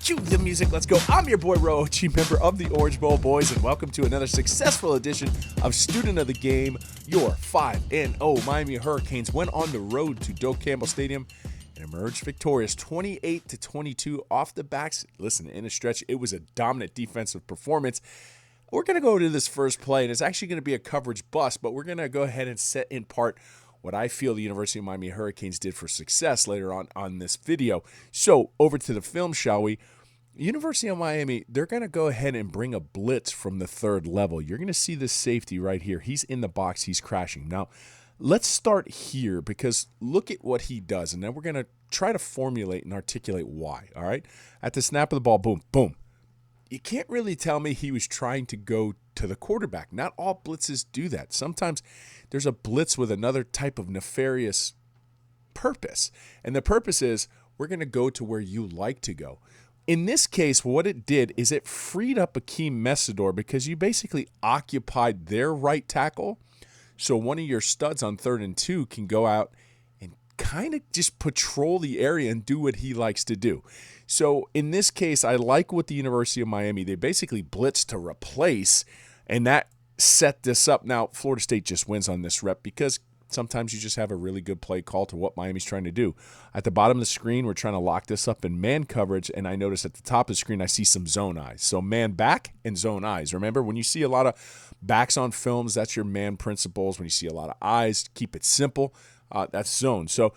Cue the music, let's go. I'm your boy Ro, chief member of the Orange Bowl Boys, and welcome to another successful edition of Student of the Game. Your 5-0 Miami Hurricanes went on the road to Doak Campbell Stadium and emerged victorious 28-22 off the backs. Listen, in a stretch, it was a dominant defensive performance. We're going to go to this first play, and it's actually going to be a coverage bust, but we're going to go ahead and set in part what I feel the University of Miami Hurricanes did for success later on this video. So, over to the film, shall we? University of Miami, they're going to go ahead and bring a blitz from the third level. You're going to see this safety right here. He's in the box. He's crashing. Now, let's start here because look at what he does, and then we're going to try to formulate and articulate why, all right? At the snap of the ball, boom, boom. You can't really tell me he was trying to go to the quarterback. Not all blitzes do that. Sometimes there's a blitz with another type of nefarious purpose, and the purpose is we're going to go to where you like to go. In this case, what it did is it freed up Akeem Messidor because you basically occupied their right tackle. So one of your studs on 3rd and 2 can go out and kind of just patrol the area and do what he likes to do. So in this case, I like what the University of Miami, they basically blitzed to replace, and that set this up. Now, Florida State just wins on this rep because sometimes you just have a really good play call to what Miami's trying to do. At the bottom of the screen, we're trying to lock this up in man coverage, and I notice at the top of the screen I see some zone eyes. So man back and zone eyes. Remember, when you see a lot of backs on films, that's your man principles. When you see a lot of eyes, keep it simple. That's zone. So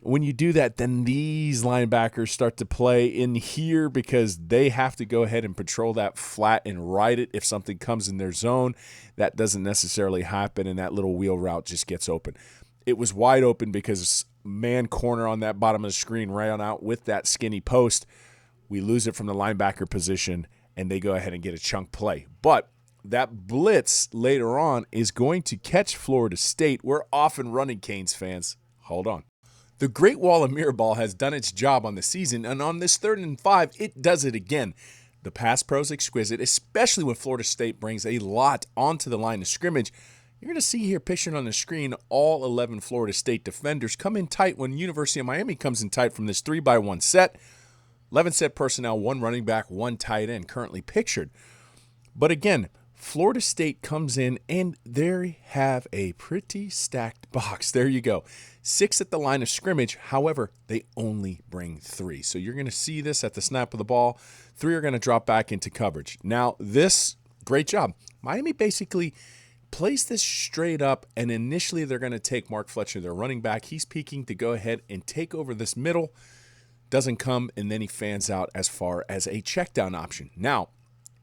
when you do that, then these linebackers start to play in here because they have to go ahead and patrol that flat and ride it if something comes in their zone. That doesn't necessarily happen, and that little wheel route just gets open. It was wide open because man corner on that bottom of the screen ran out with that skinny post. We lose it from the linebacker position, and they go ahead and get a chunk play. But that blitz later on is going to catch Florida State. We're off and running, Canes fans. Hold on. The Great Wall of Mirrorball has done its job on the season, and on this 3rd and 5, it does it again. The pass pro is exquisite, especially when Florida State brings a lot onto the line of scrimmage. You're going to see here pictured on the screen all 11 Florida State defenders come in tight when University of Miami comes in tight from this 3-by-1 set. 11 set personnel, 1 running back, 1 tight end currently pictured. But again, Florida State comes in, and they have a pretty stacked box. There you go. 6 at the line of scrimmage. However, they only bring 3. So you're going to see this at the snap of the ball. 3 are going to drop back into coverage. Now, this, great job. Miami basically plays this straight up, and initially they're going to take Mark Fletcher, their running back. He's peeking to go ahead and take over this middle. Doesn't come, and then he fans out as far as a check down option. Now,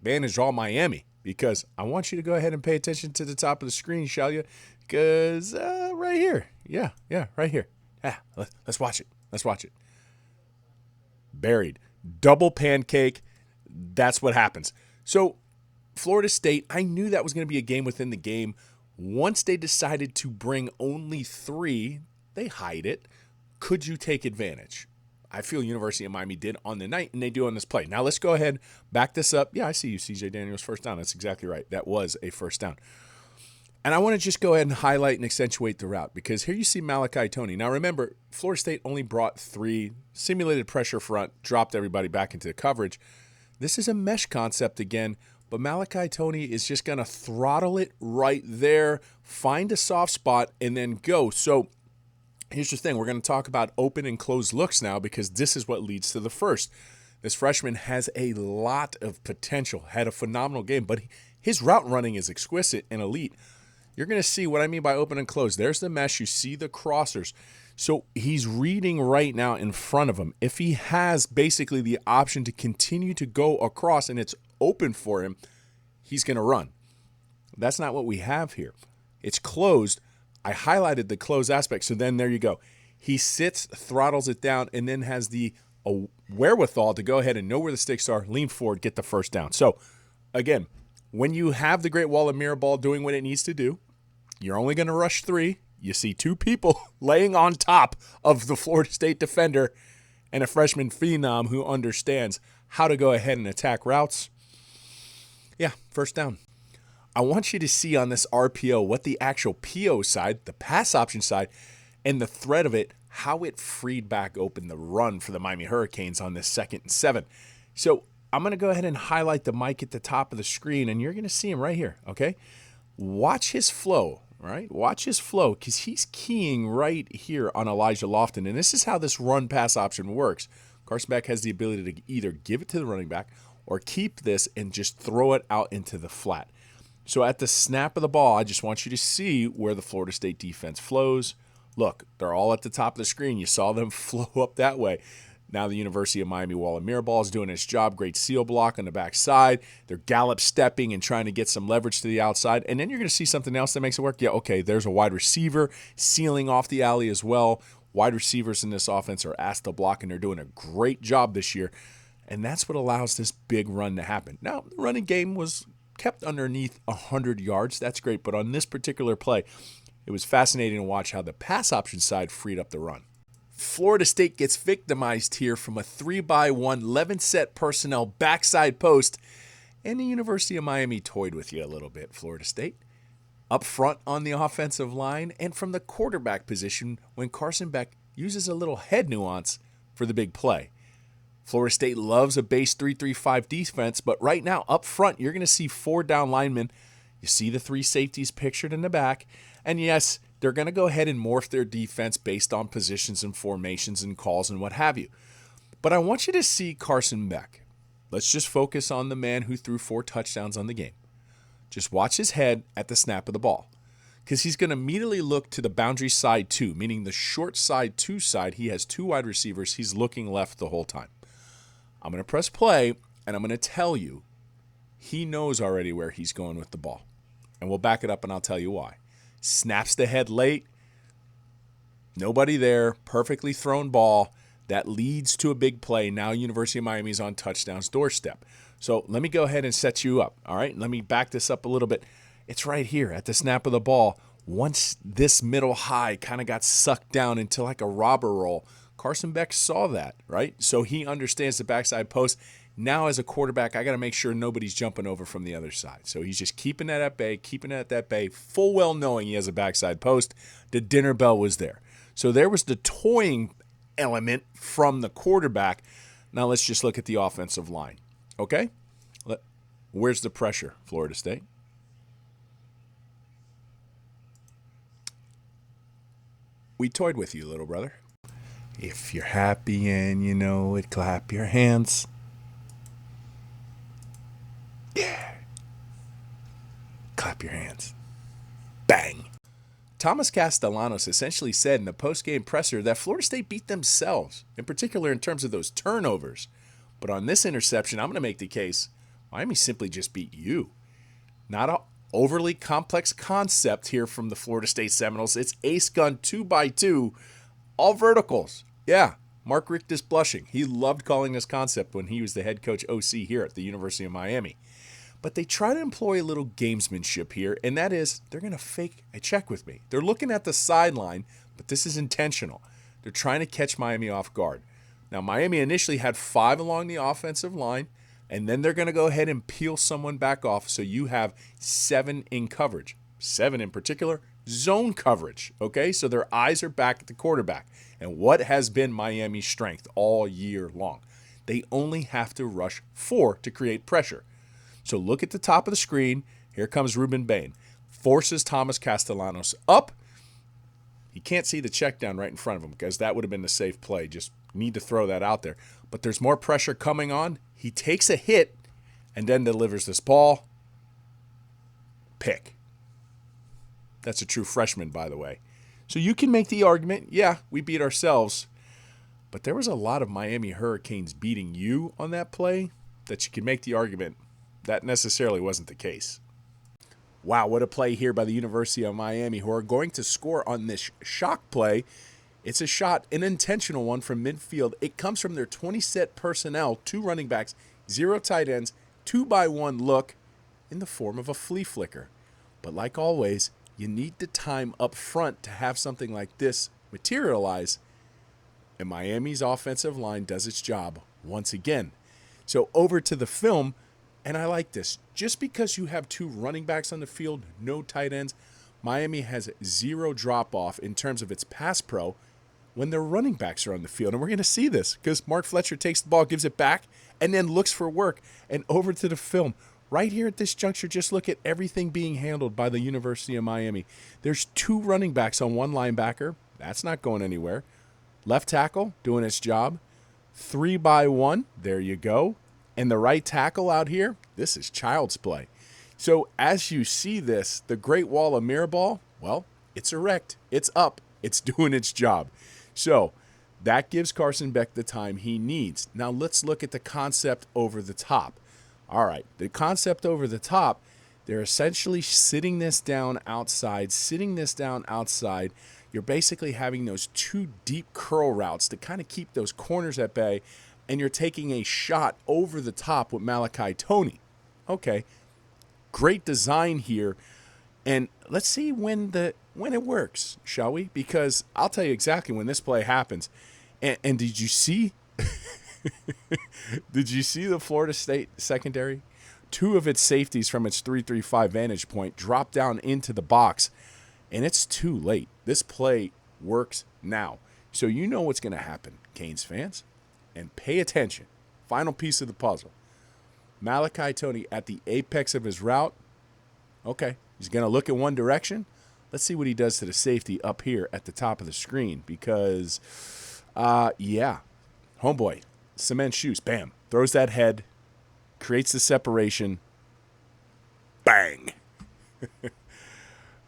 advantage all Miami. Because I want you to go ahead and pay attention to the top of the screen, shall you? Because right here. Yeah, right here. Yeah, let's watch it. Let's watch it. Buried. Double pancake. That's what happens. So, Florida State, I knew that was going to be a game within the game. Once they decided to bring only 3, they hide it. Could you take advantage? I feel University of Miami did on the night, and they do on this play. Now, let's go ahead, back this up. Yeah, I see you, C.J. Daniels, first down. That's exactly right. That was a first down. And I want to just go ahead and highlight and accentuate the route because here you see Malachi Toney. Now, remember, Florida State only brought 3, simulated pressure front, dropped everybody back into the coverage. This is a mesh concept again, but Malachi Toney is just going to throttle it right there, find a soft spot, and then go. So, here's the thing. We're going to talk about open and closed looks now because this is what leads to the first. This freshman has a lot of potential, had a phenomenal game, but his route running is exquisite and elite. You're going to see what I mean by open and closed. There's the mesh. You see the crossers. So he's reading right now in front of him. If he has basically the option to continue to go across and it's open for him, he's going to run. That's not what we have here. It's closed. I highlighted the close aspect, so then there you go. He sits, throttles it down, and then has the wherewithal to go ahead and know where the sticks are, lean forward, get the first down. So, again, when you have the Great Wall of Mirrorball doing what it needs to do, you're only going to rush 3. You see 2 people laying on top of the Florida State defender and a freshman phenom who understands how to go ahead and attack routes. Yeah, first down. I want you to see on this RPO what the actual PO side, the pass option side, and the threat of it, how it freed back open the run for the Miami Hurricanes on this 2nd and 7. So I'm going to go ahead and highlight the mic at the top of the screen, and you're going to see him right here, okay? Watch his flow, all right? Watch his flow, because he's keying right here on Elijah Lofton, and this is how this run-pass option works. Carson Beck has the ability to either give it to the running back or keep this and just throw it out into the flat. So at the snap of the ball, I just want you to see where the Florida State defense flows. Look, they're all at the top of the screen. You saw them flow up that way. Now the University of Miami Walla Mirabal is doing its job. Great seal block on the backside. They're gallop stepping and trying to get some leverage to the outside. And then you're going to see something else that makes it work. Yeah, okay, there's a wide receiver sealing off the alley as well. Wide receivers in this offense are asked to block, and they're doing a great job this year. And that's what allows this big run to happen. Now, the running game was kept underneath 100 yards. That's great. But on this particular play, it was fascinating to watch how the pass option side freed up the run. Florida State gets victimized here from a 3-by-1 11-set personnel backside post, and the University of Miami toyed with you a little bit, Florida State. Up front on the offensive line and from the quarterback position when Carson Beck uses a little head nuance for the big play. Florida State loves a base 3-3-5 defense, but right now up front you're going to see 4 down linemen. You see the 3 safeties pictured in the back, and yes, they're going to go ahead and morph their defense based on positions and formations and calls and what have you. But I want you to see Carson Beck. Let's just focus on the man who threw 4 touchdowns on the game. Just watch his head at the snap of the ball, because he's going to immediately look to the boundary side 2, meaning the short side 2 side. He has 2 wide receivers. He's looking left the whole time. I'm going to press play, and I'm going to tell you he knows already where he's going with the ball. And we'll back it up, and I'll tell you why. Snaps the head late. Nobody there. Perfectly thrown ball. That leads to a big play. Now University of Miami is on touchdown's doorstep. So let me go ahead and set you up, all right? Let me back this up a little bit. It's right here at the snap of the ball. Once this middle high kind of got sucked down into like a robber roll, Carson Beck saw that, right? So he understands the backside post. Now as a quarterback, I got to make sure nobody's jumping over from the other side. So he's just keeping that at bay, keeping it at that bay, full well knowing he has a backside post. The dinner bell was there. So there was the toying element from the quarterback. Now let's just look at the offensive line, okay? Where's the pressure, Florida State? We toyed with you, little brother. If you're happy and you know it, clap your hands. Yeah. Clap your hands. Bang. Thomas Castellanos essentially said in the post-game presser that Florida State beat themselves, in particular in terms of those turnovers. But on this interception, I'm going to make the case, Miami simply just beat you. Not an overly complex concept here from the Florida State Seminoles. It's ace gun 2x2, all verticals. Yeah, Mark Richt is blushing. He loved calling this concept when he was the head coach OC here at the University of Miami. But they try to employ a little gamesmanship here, and that is they're going to fake a check with me. They're looking at the sideline, but this is intentional. They're trying to catch Miami off guard. Now, Miami initially had 5 along the offensive line, and then they're going to go ahead and peel someone back off, so you have 7 in coverage. 7 in particular, zone coverage, okay? So their eyes are back at the quarterback. And what has been Miami's strength all year long? They only have to rush 4 to create pressure. So look at the top of the screen. Here comes Ruben Bain. Forces Thomas Castellanos up. He can't see the check down right in front of him because that would have been the safe play. Just need to throw that out there. But there's more pressure coming on. He takes a hit and then delivers this ball. Pick. That's a true freshman, by the way. So you can make the argument, yeah, we beat ourselves. But there was a lot of Miami Hurricanes beating you on that play that you can make the argument that necessarily wasn't the case. Wow, what a play here by the University of Miami, who are going to score on this shock play. It's a shot, an intentional one from midfield. It comes from their 20-set personnel, 2 running backs, 0 tight ends, 2-by-1 look in the form of a flea flicker. But like always, you need the time up front to have something like this materialize. And Miami's offensive line does its job once again. So over to the film, and I like this. Just because you have 2 running backs on the field, no tight ends, Miami has 0 drop-off in terms of its pass pro when their running backs are on the field. And we're going to see this because Mark Fletcher takes the ball, gives it back, and then looks for work. And over to the film. Right here at this juncture, just look at everything being handled by the University of Miami. There's 2 running backs on 1 linebacker. That's not going anywhere. Left tackle doing its job. 3 by 1. There you go. And the right tackle out here, this is child's play. So as you see this, the Great Wall of Mirrorball, well, it's erect. It's up. It's doing its job. So that gives Carson Beck the time he needs. Now let's look at the concept over the top. All right, the concept over the top, they're essentially sitting this down outside. You're basically having those 2 deep curl routes to kind of keep those corners at bay, and you're taking a shot over the top with Malachi Toney. Okay, great design here, and let's see when it works, shall we? Because I'll tell you exactly when this play happens. And did you see? Did you see the Florida State secondary? 2 of its safeties from its 3-3-5 vantage point drop down into the box, and it's too late. This play works now. So you know what's going to happen, Canes fans. And pay attention. Final piece of the puzzle. Malachi Toney at the apex of his route. Okay, he's going to look in one direction. Let's see what he does to the safety up here at the top of the screen because, homeboy. Cement shoes, bam, throws that head, creates the separation, bang.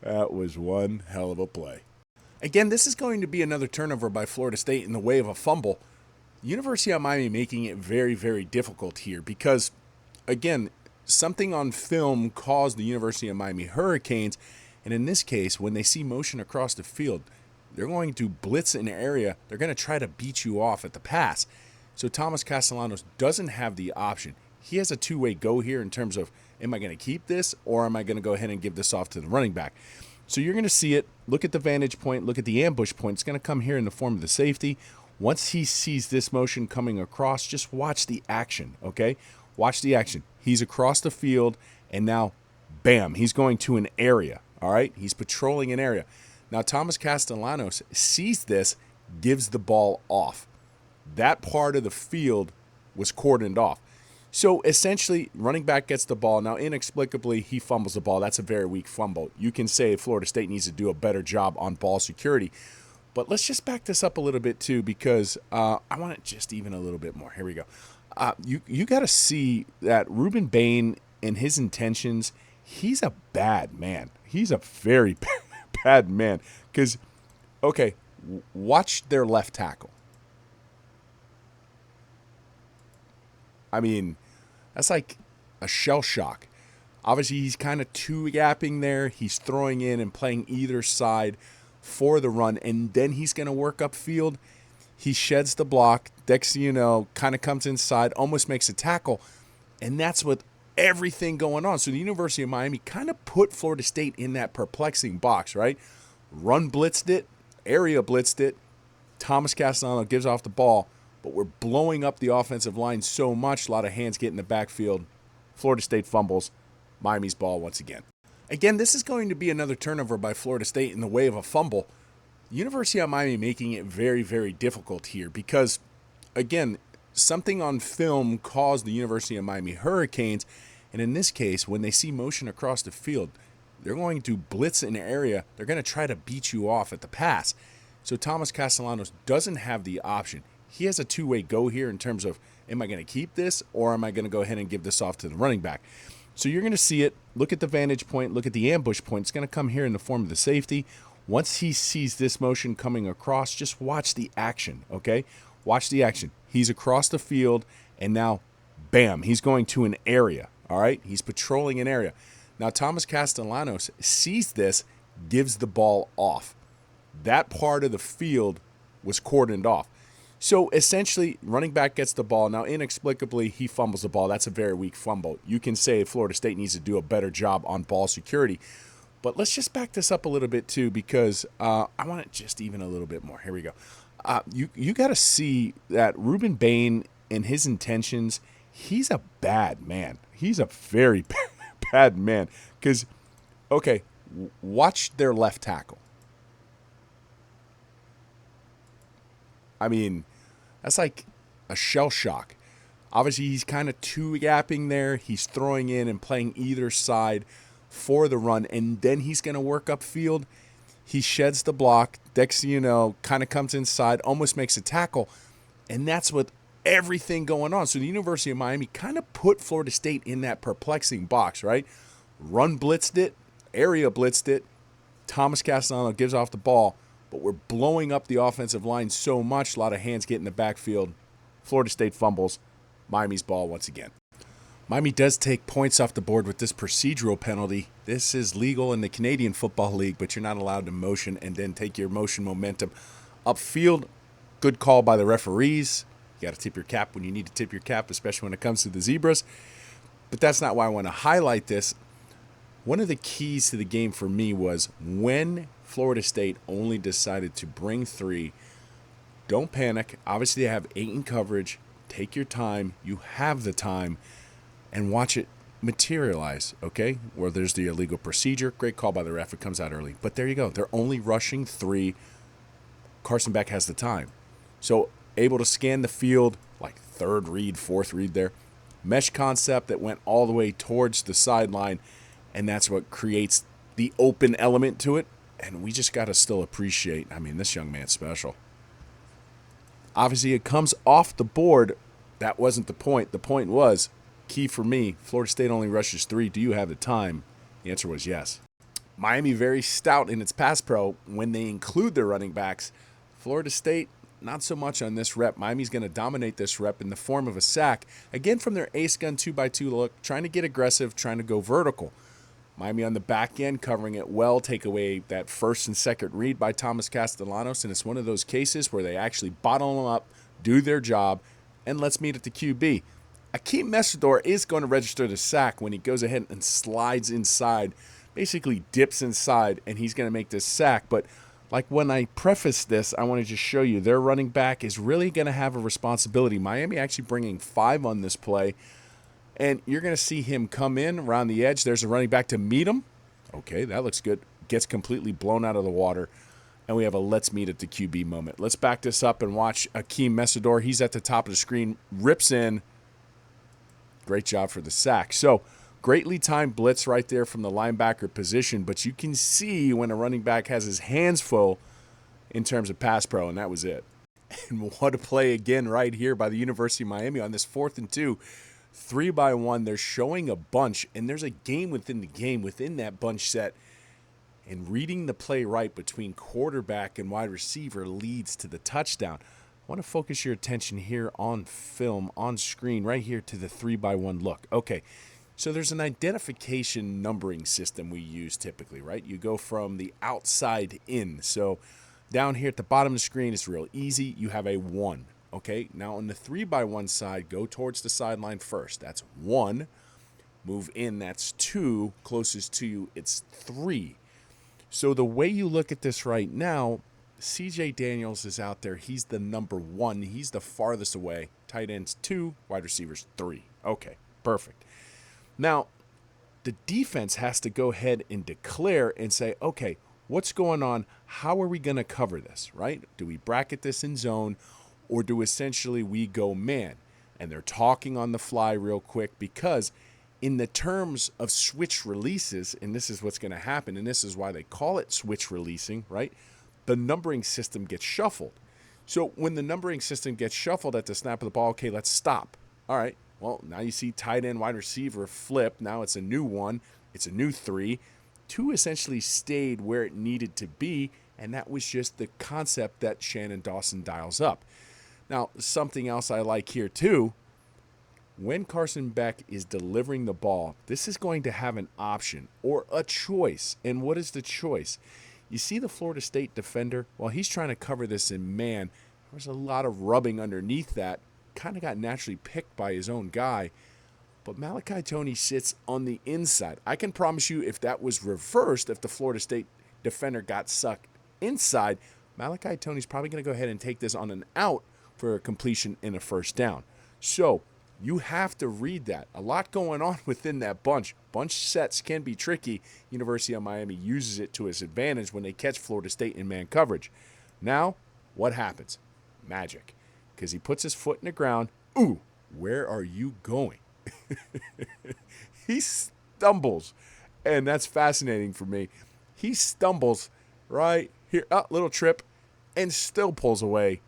That was one hell of a play. Again, this is going to be another turnover by Florida State in the way of a fumble. University of Miami making it very, very difficult here because, again, something on film caused the University of Miami Hurricanes, and in this case, when they see motion across the field, they're going to blitz an area. They're going to try to beat you off at the pass. So Thomas Castellanos doesn't have the option. He has a 2-way go here in terms of, am I going to keep this or am I going to go ahead and give this off to the running back? So you're going to see it. Look at the vantage point. Look at the ambush point. It's going to come here in the form of the safety. Once he sees this motion coming across, just watch the action, okay? Watch the action. He's across the field, and now, bam, he's going to an area, all right? He's patrolling an area. Now Thomas Castellanos sees this, gives the ball off. That part of the field was cordoned off. So essentially, running back gets the ball. Now, inexplicably, he fumbles the ball. That's a very weak fumble. You can say Florida State needs to do a better job on ball security. But let's just back this up a little bit, too, because I want it just even a little bit more. Here we go. You got to see that Ruben Bain and his intentions, he's a bad man. He's a very bad man. Because, okay, watch their left tackle. I mean, that's like a shell shock. Obviously, he's kind of two-gapping there. He's throwing in and playing either side for the run, and then he's going to work upfield. He sheds the block. Next thing you know, kind of comes inside, almost makes a tackle, and that's with everything going on. So the University of Miami kind of put Florida State in that perplexing box, right? Run blitzed it, area blitzed it. Thomas Castellano gives off the ball. But we're blowing up the offensive line so much, a lot of hands get in the backfield. Florida State fumbles. Miami's ball once again. Again, this is going to be another turnover by Florida State in the way of a fumble. University of Miami making it very, very difficult here because, again, something on film caused the University of Miami Hurricanes, and in this case, when they see motion across the field, they're going to blitz an area. They're going to try to beat you off at the pass. So Thomas Castellanos doesn't have the option. He has a 2-way go here in terms of, am I going to keep this or am I going to go ahead and give this off to the running back? So you're going to see it. Look at the vantage point. Look at the ambush point. It's going to come here in the form of the safety. Once he sees this motion coming across, just watch the action, okay? Watch the action. He's across the field, and now, bam, he's going to an area, all right? He's patrolling an area. Now, Thomas Castellanos sees this, gives the ball off. That part of the field was cordoned off. So essentially, running back gets the ball. Now, inexplicably, he fumbles the ball. That's a very weak fumble. You can say Florida State needs to do a better job on ball security. But let's just back this up a little bit, too, because I want it just even a little bit more. Here we go. You got to see that Ruben Bain and his intentions, he's a bad man. He's a very bad man. Because, okay, watch their left tackle. I mean, that's like a shell shock. Obviously, he's kind of two-gapping there. He's throwing in and playing either side for the run, and then he's going to work upfield. He sheds the block. Next thing you know, kind of comes inside, almost makes a tackle, and that's with everything going on. So the University of Miami kind of put Florida State in that perplexing box, right? Run blitzed it, area blitzed it. Thomas Castellano gives off the ball, but we're blowing up the offensive line so much, a lot of hands get in the backfield. Florida State fumbles. Miami's ball once again. Miami does take points off the board with this procedural penalty. This is legal in the Canadian Football League, but you're not allowed to motion and then take your motion momentum upfield. Good call by the referees. You got to tip your cap when you need to tip your cap, especially when it comes to the Zebras. But that's not why I want to highlight this. One of the keys to the game for me was when Florida State only decided to bring 3. Don't panic. Obviously, they have 8 in coverage. Take your time. You have the time. And watch it materialize, okay? Where there's the illegal procedure. Great call by the ref. It comes out early. But there you go. They're only rushing 3. Carson Beck has the time. So able to scan the field, like 3rd read, 4th read there. Mesh concept that went all the way towards the sideline. And that's what creates the open element to it. And we just got to still appreciate, I mean, this young man's special. Obviously, it comes off the board. That wasn't the point. The point was, key for me, Florida State only rushes 3. Do you have the time? The answer was yes. Miami very stout in its pass pro when they include their running backs. Florida State, not so much on this rep. Miami's going to dominate this rep in the form of a sack. Again, from their ace gun 2x2 look, trying to get aggressive, trying to go vertical. Miami on the back end, covering it well, take away that 1st and 2nd read by Thomas Castellanos, and it's one of those cases where they actually bottle them up, do their job, and let's meet at the QB. Akeem Mesidor is going to register the sack when he goes ahead and slides inside, basically dips inside, and he's going to make this sack. But like when I preface this, I want to just show you their running back is really going to have a responsibility. Miami actually bringing 5 on this play. And you're going to see him come in around the edge. There's a running back to meet him. Okay, that looks good. Gets completely blown out of the water. And we have a let's meet at the QB moment. Let's back this up and watch Akeem Mesidor. He's at the top of the screen. Rips in. Great job for the sack. So, greatly timed blitz right there from the linebacker position. But you can see when a running back has his hands full in terms of pass pro. And that was it. And what a play again right here by the University of Miami on this 4th and 2. 3x1, they're showing a bunch, and there's a game within the game within that bunch set. And reading the play right between quarterback and wide receiver leads to the touchdown. I want to focus your attention here on film, on screen, right here to the 3x1 look. Okay, so there's an identification numbering system we use typically, right? You go from the outside in. So down here at the bottom of the screen, it's real easy. You have a 1. Okay, now on the 3x1 side, go towards the sideline first. That's 1. Move in, that's 2. Closest to you, it's 3. So the way you look at this right now, CJ Daniels is out there. He's the number 1. He's the farthest away. Tight ends 2, wide receivers 3. Okay, perfect. Now, the defense has to go ahead and declare and say, okay, what's going on? How are we going to cover this, right? Do we bracket this in zone? Or do essentially we go man? And they're talking on the fly real quick because in the terms of switch releases, and this is what's going to happen, and this is why they call it switch releasing, right? The numbering system gets shuffled. So when the numbering system gets shuffled at the snap of the ball, okay, let's stop. All right, well, now you see tight end, wide receiver flip. Now it's a new 1. It's a new 3. 2 essentially stayed where it needed to be, and that was just the concept that Shannon Dawson dials up. Now, something else I like here too, when Carson Beck is delivering the ball, this is going to have an option or a choice. And what is the choice? You see the Florida State defender? While he's trying to cover this in man, there's a lot of rubbing underneath that. Kind of got naturally picked by his own guy. But Malachi Toney sits on the inside. I can promise you if that was reversed, if the Florida State defender got sucked inside, Malachi Toney's probably going to go ahead and take this on an out for a completion in a first down. So you have to read that. A lot going on within that bunch. Bunch sets can be tricky. University of Miami uses it to its advantage when they catch Florida State in man coverage. Now, what happens? magic because he puts his foot in the ground. Ooh, where are you going? He stumbles, and that's fascinating for me. He stumbles right here, little trip, and still pulls away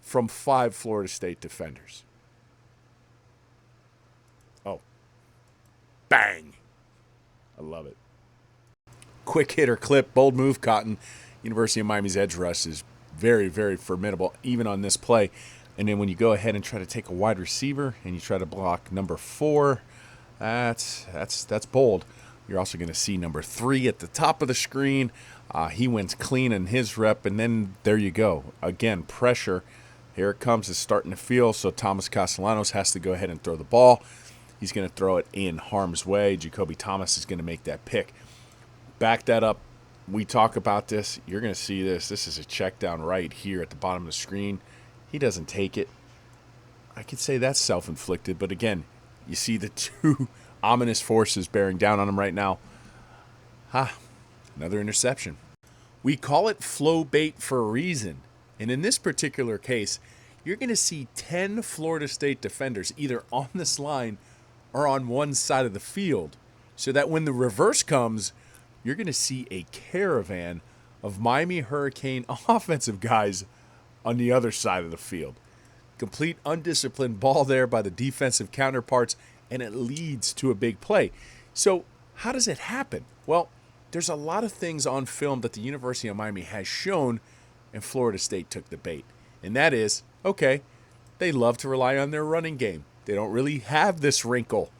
from 5 Florida State defenders. Oh, bang. I love it. Quick hitter clip, bold move, Cotton. University of Miami's edge rush is very, very formidable, even on this play. And then when you go ahead and try to take a wide receiver and you try to block number 4, that's bold. You're also going to see number 3 at the top of the screen. He went clean in his rep, and then there you go. Again, pressure. Here it comes. It's starting to feel. So Thomas Castellanos has to go ahead and throw the ball. He's going to throw it in harm's way. Jacoby Thomas is going to make that pick. Back that up. We talk about this. You're going to see this. This is a check down right here at the bottom of the screen. He doesn't take it. I could say that's self-inflicted, but again, you see the 2 ominous forces bearing down on him right now. Another interception. We call it flow bait for a reason. And in this particular case, you're going to see 10 Florida State defenders either on this line or on one side of the field, so that when the reverse comes, you're going to see a caravan of Miami Hurricane offensive guys on the other side of the field. Complete undisciplined ball there by the defensive counterparts, and it leads to a big play. So how does it happen? Well, there's a lot of things on film that the University of Miami has shown, and Florida State took the bait. And that is, okay, they love to rely on their running game. They don't really have this wrinkle.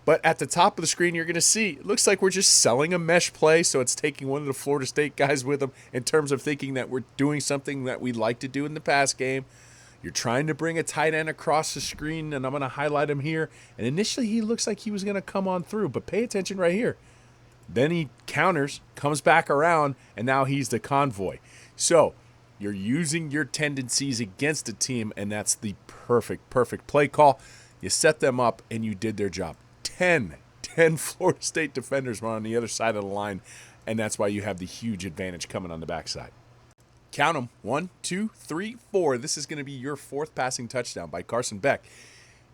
But at the top of the screen, you're going to see, it looks like we're just selling a mesh play, so it's taking one of the Florida State guys with them in terms of thinking that we're doing something that we like to do in the pass game. You're trying to bring a tight end across the screen, and I'm going to highlight him here. And initially, he looks like he was going to come on through, but pay attention right here. Then he counters, comes back around, and now he's the convoy. So you're using your tendencies against a team, and that's the perfect play call. You set them up, and you did their job. 10 Florida State defenders were on the other side of the line, and that's why you have the huge advantage coming on the backside. Count them. 1, 2, 3, 4. This is going to be your 4th passing touchdown by Carson Beck.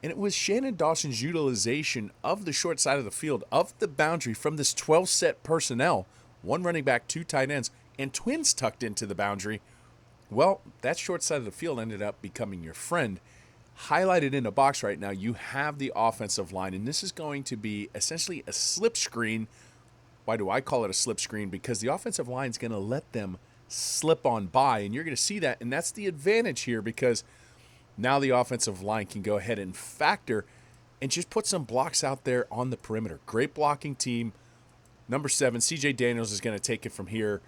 And it was Shannon Dawson's utilization of the short side of the field, of the boundary from this 12-set personnel, 1 running back, 2 tight ends, and twins tucked into the boundary. Well, that short side of the field ended up becoming your friend. Highlighted in a box right now, you have the offensive line, and this is going to be essentially a slip screen. Why do I call it a slip screen? Because the offensive line is going to let them slip on by, and you're going to see that, and that's the advantage here because now the offensive line can go ahead and factor and just put some blocks out there on the perimeter. Great blocking team. Number 7, C.J. Daniels is going to take it from here,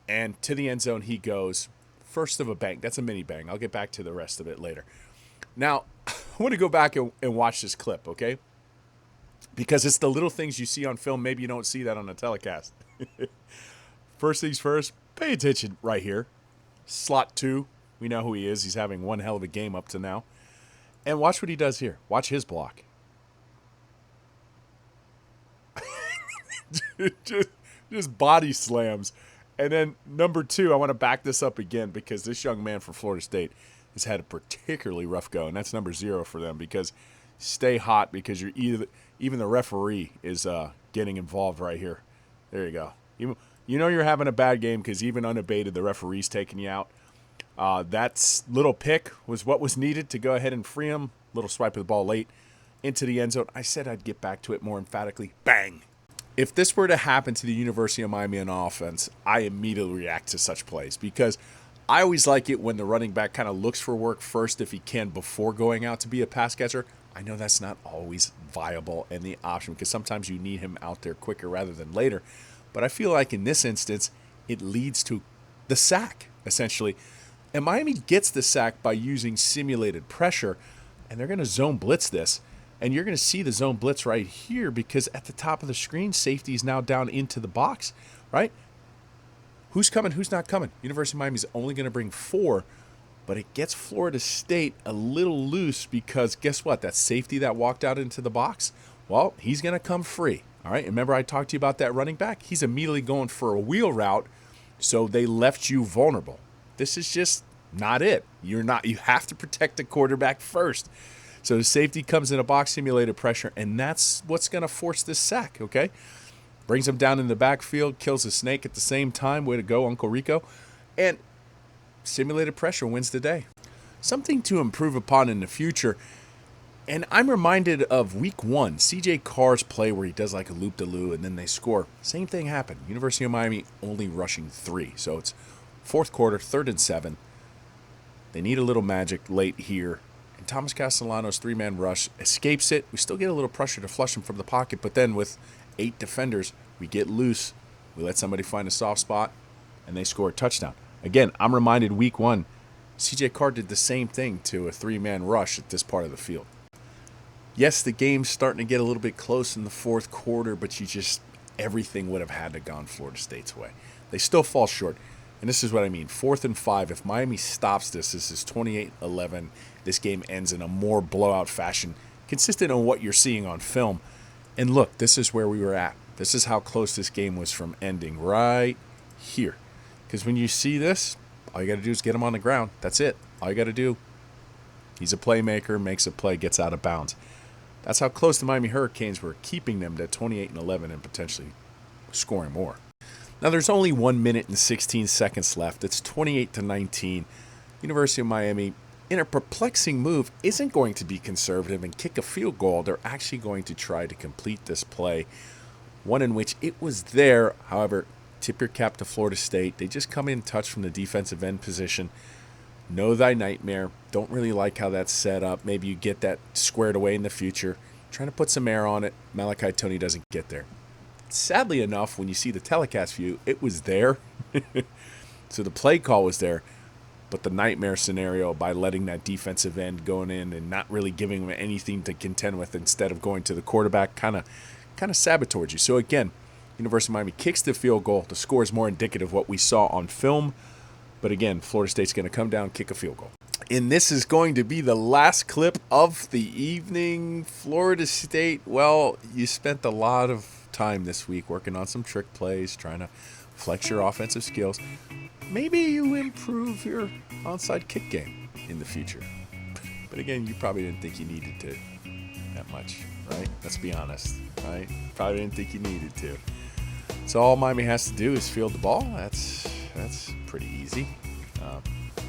and to the end zone he goes. First of a bang. That's a mini bang. I'll get back to the rest of it later. Now, I want to go back and watch this clip, okay? Because it's the little things you see on film. Maybe you don't see that on the telecast. First things first, pay attention right here. Slot 2. We know who he is. He's having one hell of a game up to now. And watch what he does here. Watch his block. just body slams. And then number 2, I want to back this up again because this young man from Florida State has had a particularly rough go, and that's number 0 for them because stay hot because you're even the referee is getting involved right here. There you go. You know you're having a bad game because even unabated, the referee's taking you out. That little pick was what was needed to go ahead and free him. Little swipe of the ball late into the end zone. I said I'd get back to it more emphatically. Bang! If this were to happen to the University of Miami on offense, I immediately react to such plays because I always like it when the running back kind of looks for work first if he can before going out to be a pass catcher. I know that's not always viable and the option because sometimes you need him out there quicker rather than later. But I feel like in this instance, it leads to the sack, essentially. And Miami gets the sack by using simulated pressure, and they're going to zone blitz this. And you're going to see the zone blitz right here because at the top of the screen, safety is now down into the box, right? Who's coming? Who's not coming? University of Miami is only going to bring 4, but it gets Florida State a little loose because guess what? That safety that walked out into the box, well, he's going to come free, all right? Remember I talked to you about that running back? He's immediately going for a wheel route, so they left you vulnerable. This is just not it. You have to protect the quarterback first. So the safety comes in a box simulated pressure, and that's what's going to force this sack, okay? Brings him down in the backfield, kills the snake at the same time. Way to go, Uncle Rico. And simulated pressure wins the day. Something to improve upon in the future. And I'm reminded of week 1, C.J. Carr's play where he does like a loop-de-loo and then they score. Same thing happened. University of Miami only rushing 3. So it's fourth quarter, 3rd and 7. They need a little magic late here. And Thomas Castellano's 3-man rush escapes it. We still get a little pressure to flush him from the pocket, but then with 8 defenders, we get loose. We let somebody find a soft spot, and they score a touchdown. Again, I'm reminded week 1, C.J. Carr did the same thing to a 3-man rush at this part of the field. Yes, the game's starting to get a little bit close in the fourth quarter, but everything would have had to gone Florida State's way. They still fall short. And this is what I mean. 4th and 5. If Miami stops this is 28-11. This game ends in a more blowout fashion, consistent on what you're seeing on film. And look, this is where we were at. This is how close this game was from ending, right here. Because when you see this, all you got to do is get him on the ground. That's it. All you got to do. He's a playmaker, makes a play, gets out of bounds. That's how close the Miami Hurricanes were keeping them to 28-11 and potentially scoring more. Now, there's only 1 minute and 16 seconds left. It's 28-19. University of Miami, in a perplexing move, isn't going to be conservative and kick a field goal. They're actually going to try to complete this play, one in which it was there. However, tip your cap to Florida State. They just come in touch from the defensive end position. Know thy nightmare. Don't really like how that's set up. Maybe you get that squared away in the future. Trying to put some air on it. Malachi Tony doesn't get there. Sadly enough, when you see the telecast view, it was there. So the play call was there. But the nightmare scenario by letting that defensive end going in and not really giving him anything to contend with instead of going to the quarterback kind of sabotaged you. So again, University of Miami kicks the field goal. The score is more indicative of what we saw on film. But again, Florida State's going to come down, kick a field goal. And this is going to be the last clip of the evening. Florida State, well, you spent a lot of time this week working on some trick plays, trying to flex your offensive skills. Maybe you improve your onside kick game in the future. But again, you probably didn't think you needed to that much, right? Let's be honest, right? Probably didn't think you needed to. So all Miami has to do is field the ball. That's pretty easy.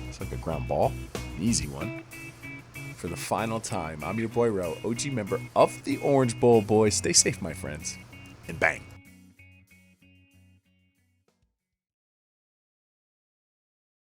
It's like a ground ball, an easy one. For the final time, I'm your boy Ro, OG member of the Orange Bowl boys. Stay safe, my friends, and bang.